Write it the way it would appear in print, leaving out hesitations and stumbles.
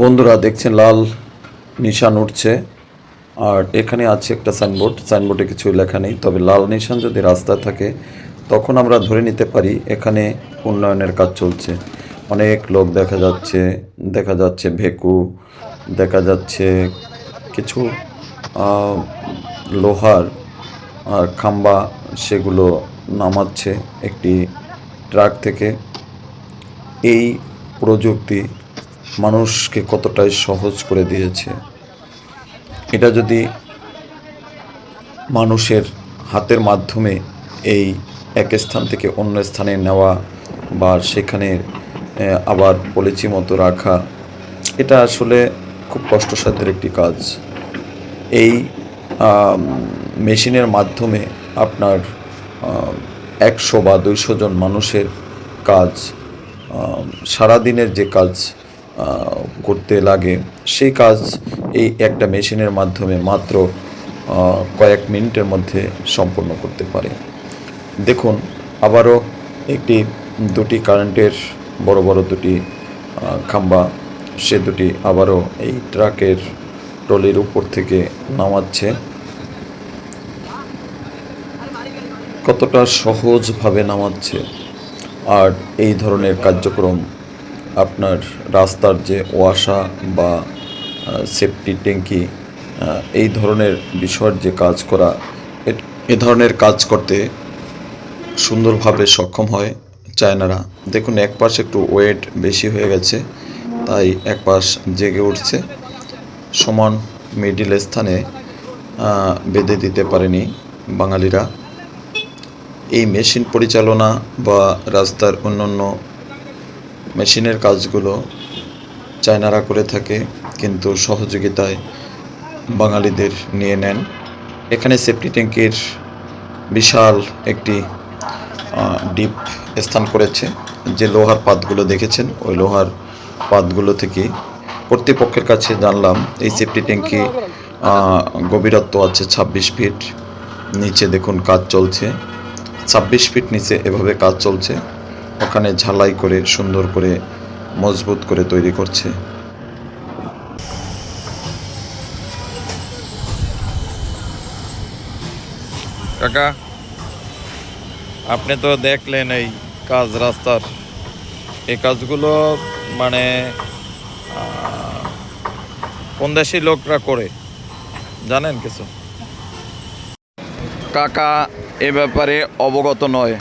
বন্ধুরা দেখছেন লাল নিশান উঠছে। আর এখানে আছে একটা সাইনবোর্ডে কিছু লেখা নেই, তবে লাল নিশান যদি রাস্তায় থাকে তখন আমরা ধরে নিতে পারি এখানে উন্নয়নের কাজ চলছে। অনেক লোক দেখা যাচ্ছে ভেকু, দেখা যাচ্ছে কিছু আহ, লোহার আর খাম্বা, সেগুলো নামাচ্ছে একটি ট্রাক থেকে। এই প্রযুক্তি মানুষকে কতটাই সহজ করে দিয়েছে। এটা যদি মানুষের হাতের মাধ্যমে এই এক স্থান থেকে অন্য স্থানে নেওয়া বা সেখানে আবার পলিচি মতো রাখা, এটা আসলে খুব কষ্টসাধ্যের একটি কাজ। এই মেশিনের মাধ্যমে আপনার 100 বা 200 জন মানুষের কাজ, সারাদিনের যে কাজ করতে লাগে, সেই কাজ এই একটা মেশিনের মাধ্যমে মাত্র কয়েক মিনিটের মধ্যে সম্পন্ন করতে পারে। দেখুন, আবারও দুটি কারেন্টের বড় বড় দুটি খাম্বা, সে দুটি আবারও এই ট্রাকের ট্রলির উপর থেকে নামাচ্ছে। কতটা সহজভাবে নামাচ্ছে। আর এই ধরনের কার্যক্রম আপনার রাস্তার যে ওয়াসা বা সেফটি ট্যাঙ্কি, এই ধরনের বিষয়ের যে কাজ করা, এ ধরনের কাজ করতে সুন্দরভাবে সক্ষম হয় চায়নারা। দেখুন, এক পাশ একটু ওয়েট বেশি হয়ে গেছে, তাই এক পাশ জেগে উঠছে। সমান মিডিল স্থানে বেঁধে দিতে পারেনি বাঙালিরা। এই মেশিন পরিচালনা বা রাস্তার অন্যান্য মেশিনের কাজগুলো চায়নারা করে থাকে, কিন্তু সহযোগিতায় বাঙালিদের নিয়ে নেন। এখানে সেফটি ট্যাঙ্কির বিশাল একটি ডিপ স্থান করেছে। যে লোহার পাতগুলো দেখেছেন, ওই লোহার পাতগুলো থেকে কর্তৃপক্ষের কাছে জানলাম এই সেফটি ট্যাঙ্কি গভীরত্ব আছে 26 ফিট। নিচে দেখুন কাজ চলছে, 26 ফিট নিচে এভাবে কাজ চলছে। ওখানে ঝালাই করে সুন্দর করে মজবুত করে তৈরি করছে। কাকা, আপনি তো দেখলেন এই কাজ রাস্তার। এই কাজগুলো মানে কোন দেশি লোকরা করে জানেন কিছু? কাকা এ ব্যাপারে অবগত নয়।